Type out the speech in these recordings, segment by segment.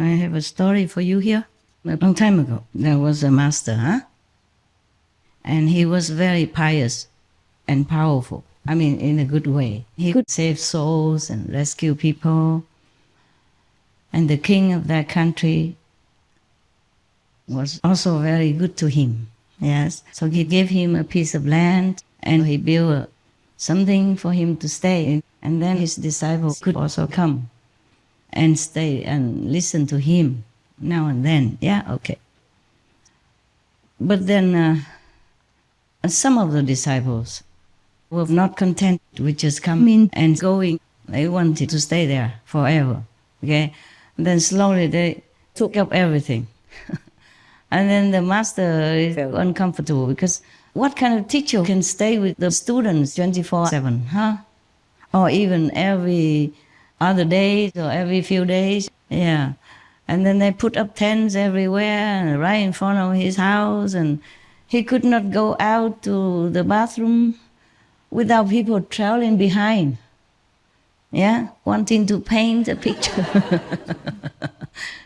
I have a story for you here. A long time ago, there was a master, and he was very pious and powerful. I mean, in a good way. He could save souls and rescue people. And the king of that country was also very good to him. Yes. So he gave him a piece of land and he built something for him to stay in. And then his disciples could also come and stay and listen to him now and then. Yeah, okay. But then some of the disciples were not content with just coming and going. They wanted to stay there forever. Okay. And then slowly they took up everything. And then the master is uncomfortable because what kind of teacher can stay with the students 24/7, huh? Or even every other day or every few days. Yeah. And then they put up tents everywhere right in front of his house, and he could not go out to the bathroom without people trailing behind. Yeah, wanting to paint a picture.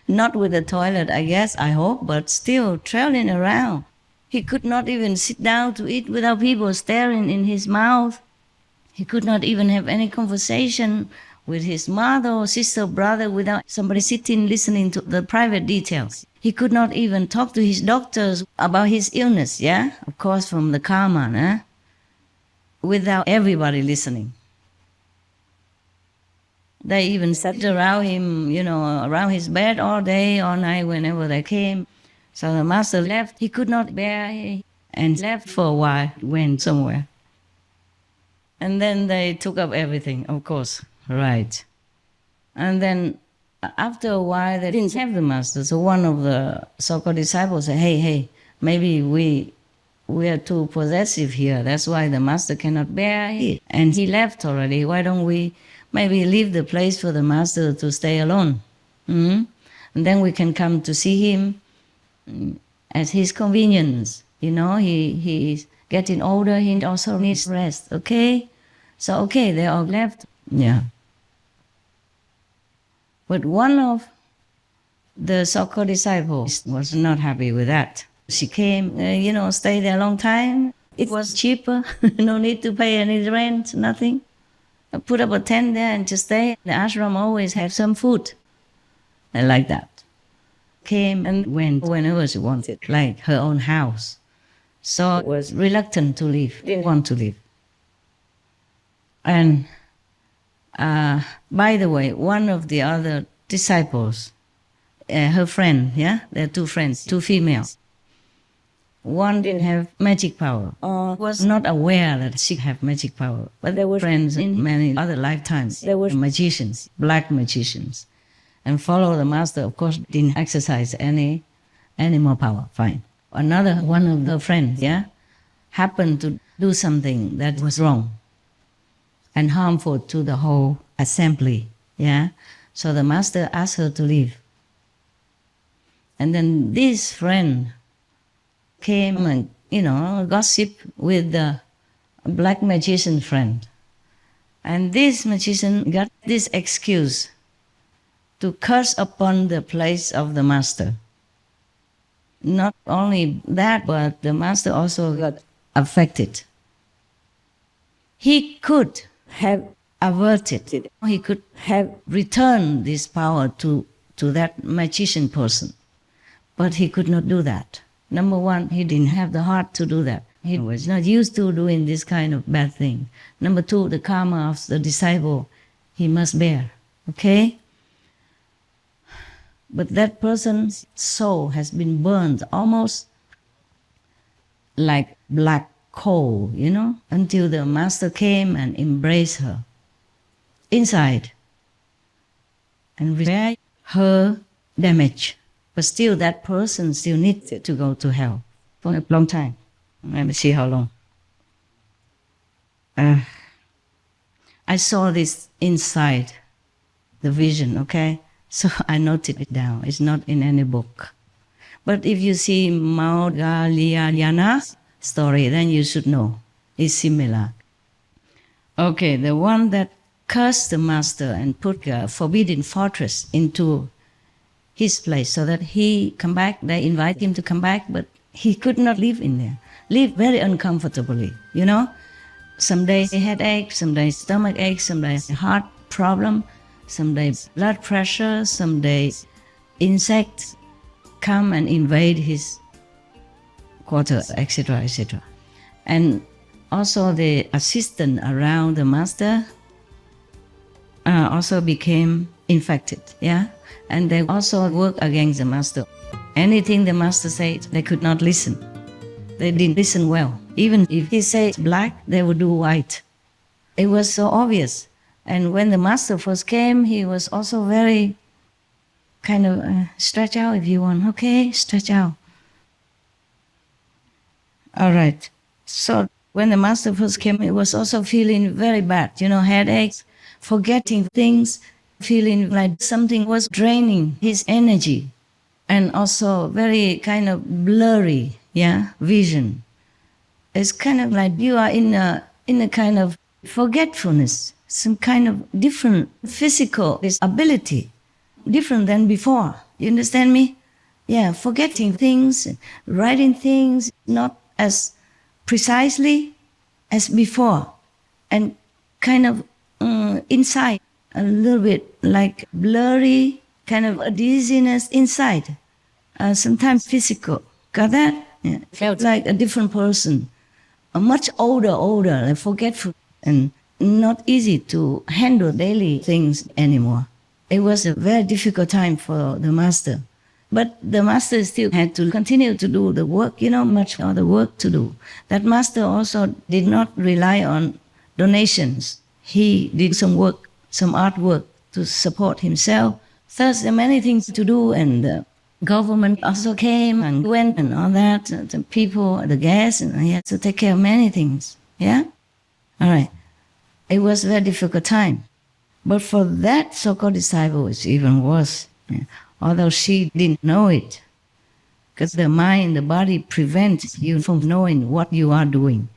Not with a toilet, I guess, I hope, but still trailing around. He could not even sit down to eat without people staring in his mouth. He could not even have any conversation with his mother or sister or brother without somebody sitting listening to the private details. He could not even talk to his doctors about his illness, yeah? Of course, from the karma, without everybody listening. They even sat around him, around his bed all day, all night, whenever they came. So the master left. He could not bear and left for a while, went somewhere. And then they took up everything, of course, right. And then after a while, they didn't have the master. So one of the so-called disciples said, hey, maybe we are too possessive here. That's why the master cannot bear it. And he left already. Why don't we maybe leave the place for the master to stay alone? And then we can come to see him at his convenience. He's getting older, he also needs rest, okay? So, okay, they all left. Yeah. But one of the so-called disciples was not happy with that. She came, stayed there a long time. It was cheaper, no need to pay any rent, nothing. Put up a tent there and just stay. The ashram always have some food. I like that. Came and went whenever she wanted, like her own house. So was reluctant to leave, didn't want to leave. And by the way, one of the other disciples, her friend, they're two friends, two females. One didn't have magic power or was not aware that she had magic power. But they were friends in many other lifetimes. They were magicians, black magicians. And follow the master, of course, didn't exercise any more power. Fine. Another one of the friends, happened to do something that was wrong and harmful to the whole assembly. So the master asked her to leave. And then this friend came and, gossip with the black magician friend. And this magician got this excuse to curse upon the place of the master. Not only that, but the master also got affected. He could have averted it. He could have returned this power to that magician person. But he could not do that. Number one, he didn't have the heart to do that. He was not used to doing this kind of bad thing. Number two, the karma of the disciple, he must bear. Okay? But that person's soul has been burned almost like black coal, until the master came and embraced her inside and repaired her damage. But still, that person still needs to go to hell for a long time. Let me see how long. I saw this inside the vision, okay? So I noted it down. It's not in any book. But if you see Maudgalyayana's story, then you should know. It's similar. Okay, the one that cursed the master and put a forbidden fortress into his place so that he come back. They invite him to come back, but he could not live in there. Live very uncomfortably, you know. Some days headache, some days stomach ache, some days heart problem, some days blood pressure, some days insects come and invade his quarter, etc., etc. And also the assistant around the master also became infected, yeah? And they also work against the master. Anything the master said, they could not listen. They didn't listen well. Even if he said black, they would do white. It was so obvious. And when the master first came, he was also very kind of stretch out if you want. Okay, stretch out. All right. So when the master first came, he was also feeling very bad, you know, headaches, forgetting things, feeling like something was draining his energy, and also very kind of blurry, yeah, vision. It's kind of like you are in a kind of forgetfulness, some kind of different physical ability, different than before. You understand me? Yeah, forgetting things, writing things not as precisely as before, and kind of inside, a little bit like blurry, kind of a dizziness inside, sometimes physical. Got that? Yeah. Felt like a different person, a much older, like forgetful, and not easy to handle daily things anymore. It was a very difficult time for the master. But the master still had to continue to do the work, you know, much other work to do. That master also did not rely on donations. He did some work, some artwork to support himself. Thus, there are many things to do, and the government also came and went and all that. The people, the guests, and he had to take care of many things. Yeah? All right. It was a very difficult time. But for that so-called disciple, it's even worse. Yeah. Although she didn't know it, because the mind, the body prevents you from knowing what you are doing,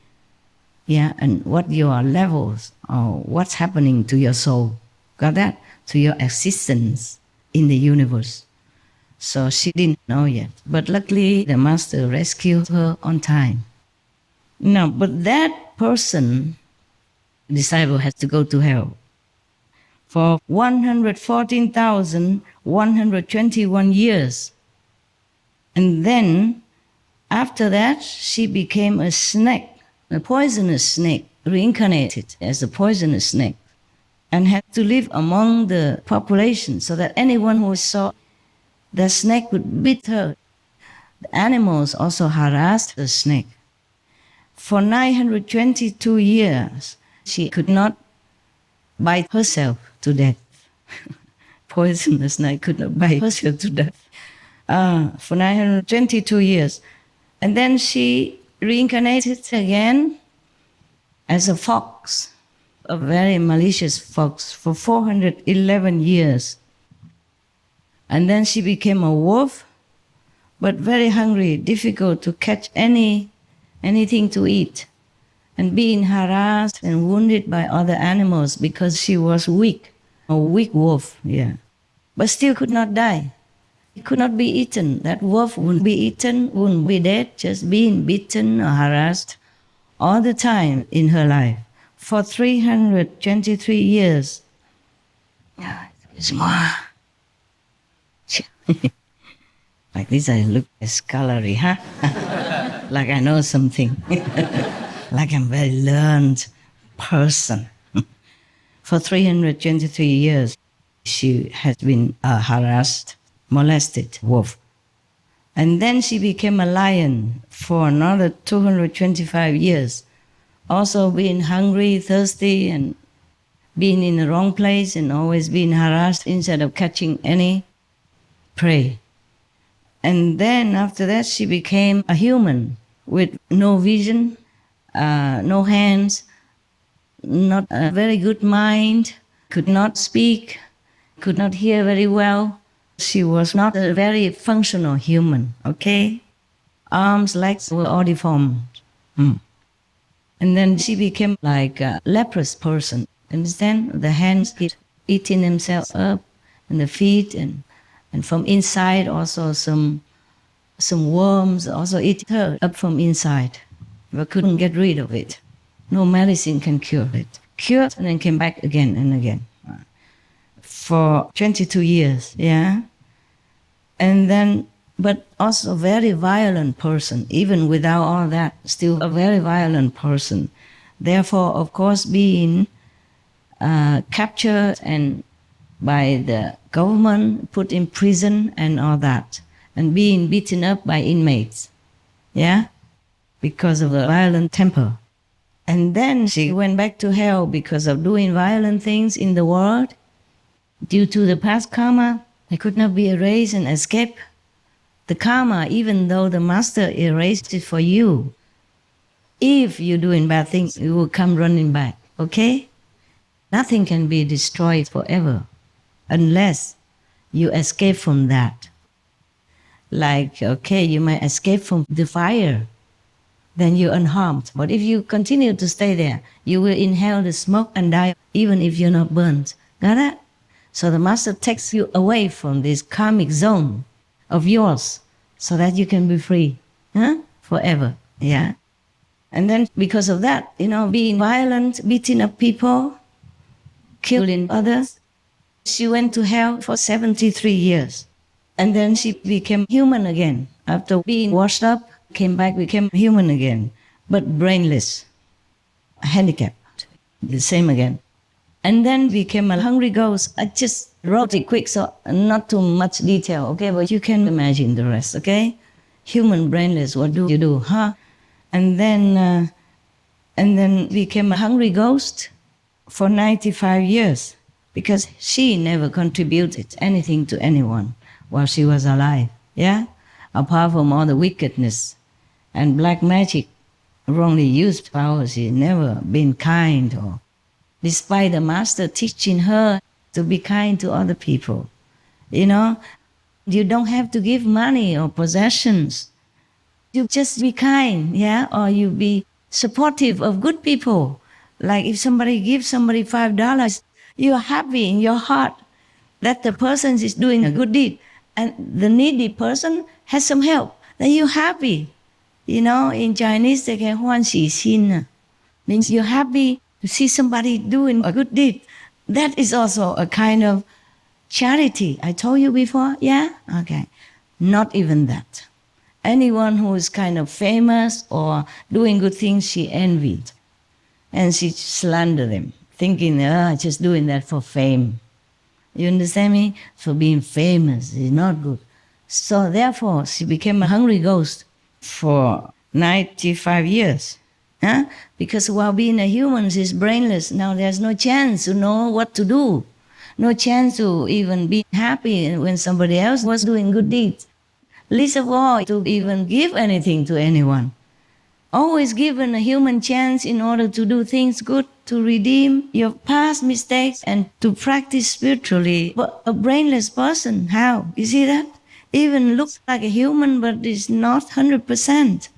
yeah, and what your levels or what's happening to your soul. Got that? To your existence in the universe. So she didn't know yet. But luckily, the master rescued her on time. Now, but that person, disciple, has to go to hell for 114,121 years. And then, after that, she became a snake, a poisonous snake, reincarnated as a poisonous snake, and had to live among the population so that anyone who saw the snake would beat her. The animals also harassed the snake. For 922 years, she could not bite herself to death. Poisonous snake could not bite herself to death. For 922 years. And then she reincarnated again as a fox, a very malicious fox, for 411 years. And then she became a wolf, but very hungry, difficult to catch anything to eat, and being harassed and wounded by other animals because she was weak, a weak wolf, yeah. But still could not die. It could not be eaten. That wolf wouldn't be eaten, wouldn't be dead, just being beaten or harassed all the time in her life for 323 years. It's more. Like this, I look scholarly, huh? Like I know something. Like I'm a very learned person. For 323 years, she has been harassed, molested wolf. And then she became a lion for another 225 years, also being hungry, thirsty, and being in the wrong place and always being harassed instead of catching any prey. And then after that, she became a human with no vision, no hands, not a very good mind, could not speak, could not hear very well. She was not a very functional human, okay? Arms, legs were all deformed. And then she became like a leprous person, understand? The hands keep eating themselves up, and the feet, and And from inside also some worms also eat her up from inside, but couldn't get rid of it. No medicine can cure it. Cured and then came back again and again. For 22 years, yeah? And then, but also a very violent person, even without all that, still a very violent person. Therefore, of course, being captured and by the government, put in prison and all that, and being beaten up by inmates, yeah, because of a violent temper. And then she went back to hell because of doing violent things in the world. Due to the past karma, it could not be erased and escape. The karma, even though the master erased it for you, if you're doing bad things, you will come running back, okay? Nothing can be destroyed forever unless you escape from that. Like, okay, you might escape from the fire, then you're unharmed. But if you continue to stay there, you will inhale the smoke and die even if you're not burnt. Got that? So the master takes you away from this karmic zone of yours so that you can be free, forever, yeah? And then because of that, being violent, beating up people, killing others, she went to hell for 73 years. And then she became human again. After being washed up, came back, became human again, but brainless, handicapped, the same again. And then became a hungry ghost. I just wrote it quick, so not too much detail, okay? But you can imagine the rest, okay? Human brainless, what do you do, huh? And then became a hungry ghost for 95 years because she never contributed anything to anyone while she was alive, yeah? Apart from all the wickedness and black magic, wrongly used powers, she never been kind, or despite the master teaching her to be kind to other people. You don't have to give money or possessions. You just be kind, yeah? Or you be supportive of good people. Like if somebody gives somebody $5, you're happy in your heart that the person is doing a good deed and the needy person has some help, then you're happy. In Chinese they can 欢喜心, means you're happy to see somebody doing a good deed. That is also a kind of charity. I told you before, yeah? Okay. Not even that. Anyone who is kind of famous or doing good things, she envied. And she slandered them, thinking, just doing that for fame. You understand me? For being famous is not good. So therefore, she became a hungry ghost for 95 years. Because while being a human, she's brainless. Now there's no chance to know what to do. No chance to even be happy when somebody else was doing good deeds. Least of all, to even give anything to anyone. Always given a human chance in order to do things good, to redeem your past mistakes and to practice spiritually. But a brainless person, how? You see that? Even looks like a human, but is not 100%.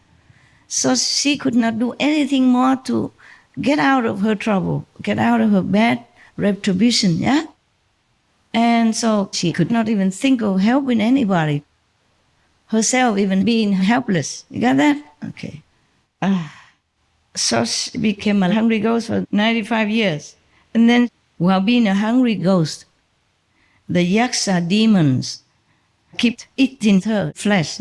So she could not do anything more to get out of her trouble, get out of her bad retribution, yeah? And so she could not even think of helping anybody. Herself even being helpless. You got that? Okay. So she became a hungry ghost for 95 years. And then, while being a hungry ghost, the yaksa demons keep eating her flesh,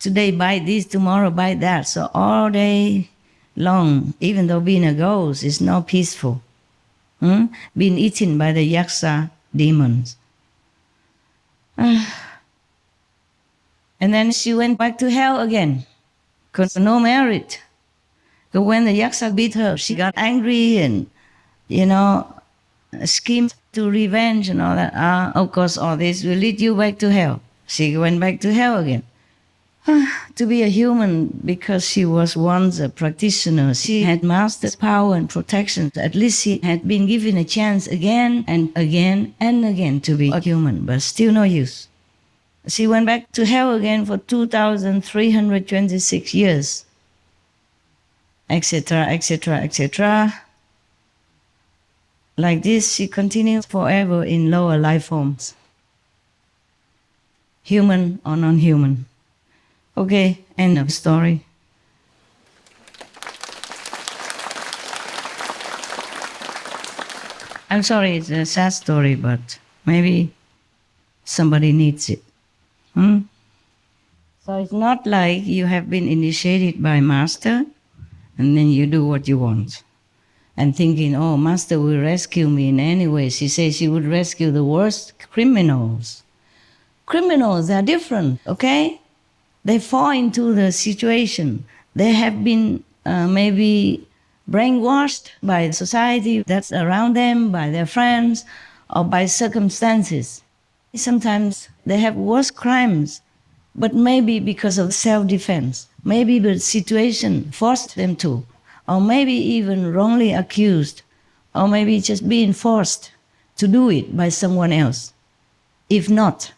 Today bite this, tomorrow bite that. So all day long, even though being a ghost is not peaceful, being eaten by the yaksa demons. And then she went back to hell again, because no merit. But when the yaksa beat her, she got angry and, schemed to revenge and all that. Of course, all this will lead you back to hell. She went back to hell again. To be a human, because she was once a practitioner, she had mastered power and protection. At least she had been given a chance again and again and again to be a human, but still no use. She went back to hell again for 2,326 years, etc., etc., etc. Like this, she continues forever in lower life forms. human or non-human. Okay, end of story. I'm sorry, it's a sad story, but maybe somebody needs it. So it's not like you have been initiated by Master and then you do what you want. And thinking, oh, Master will rescue me in any way. She says she would rescue the worst criminals. Criminals are different, okay? They fall into the situation. They have been maybe brainwashed by society that's around them, by their friends, or by circumstances. Sometimes they have worse crimes, but maybe because of self-defense. Maybe the situation forced them to, or maybe even wrongly accused, or maybe just being forced to do it by someone else. If not,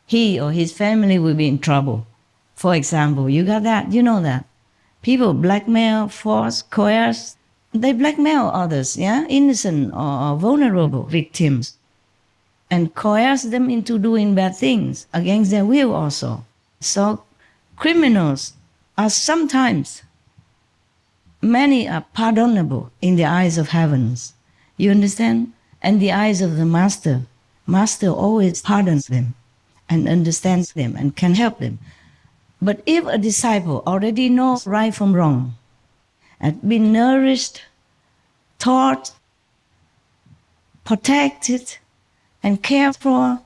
he or his family will be in trouble. For example, you got that, you know that. People blackmail, force, coerce. They blackmail others, yeah, innocent or vulnerable victims, and coerce them into doing bad things against their will also. So criminals are sometimes, many are pardonable in the eyes of heavens. You understand? And the eyes of the Master. Master always pardons them and understands them and can help them. But if a disciple already knows right from wrong, has been nourished, taught, protected, and cared for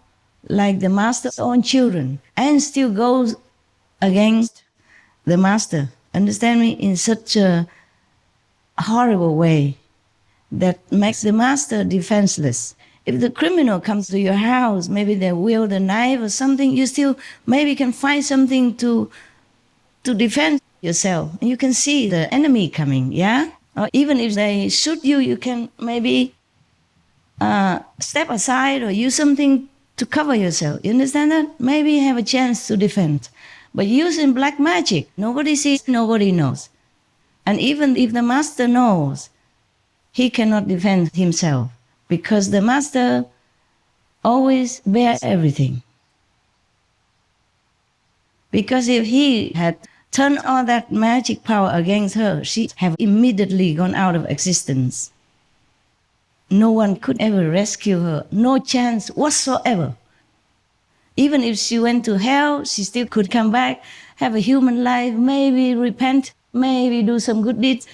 like the Master's own children, and still goes against the Master, understand me, in such a horrible way that makes the Master defenseless. If the criminal comes to your house, maybe they wield a knife or something, you still maybe can find something to defend yourself. And you can see the enemy coming, yeah? Or even if they shoot you, you can maybe step aside or use something to cover yourself. You understand that? Maybe you have a chance to defend. But using black magic, nobody sees, nobody knows. And even if the Master knows, he cannot defend himself, because the Master always bears everything. Because if he had turned all that magic power against her, she'd have immediately gone out of existence. No one could ever rescue her, no chance whatsoever. Even if she went to hell, she still could come back, have a human life, maybe repent, maybe do some good deeds,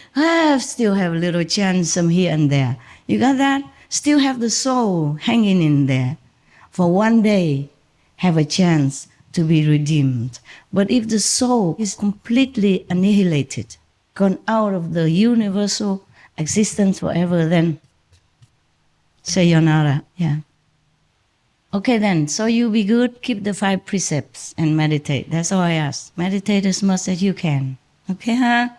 still have a little chance some here and there. You got that? Still have the soul hanging in there. For one day, have a chance to be redeemed. But if the soul is completely annihilated, gone out of the universal existence forever, then sayonara, yeah. Okay then, so you be good, keep the 5 precepts and meditate. That's all I ask. Meditate as much as you can. Okay, huh?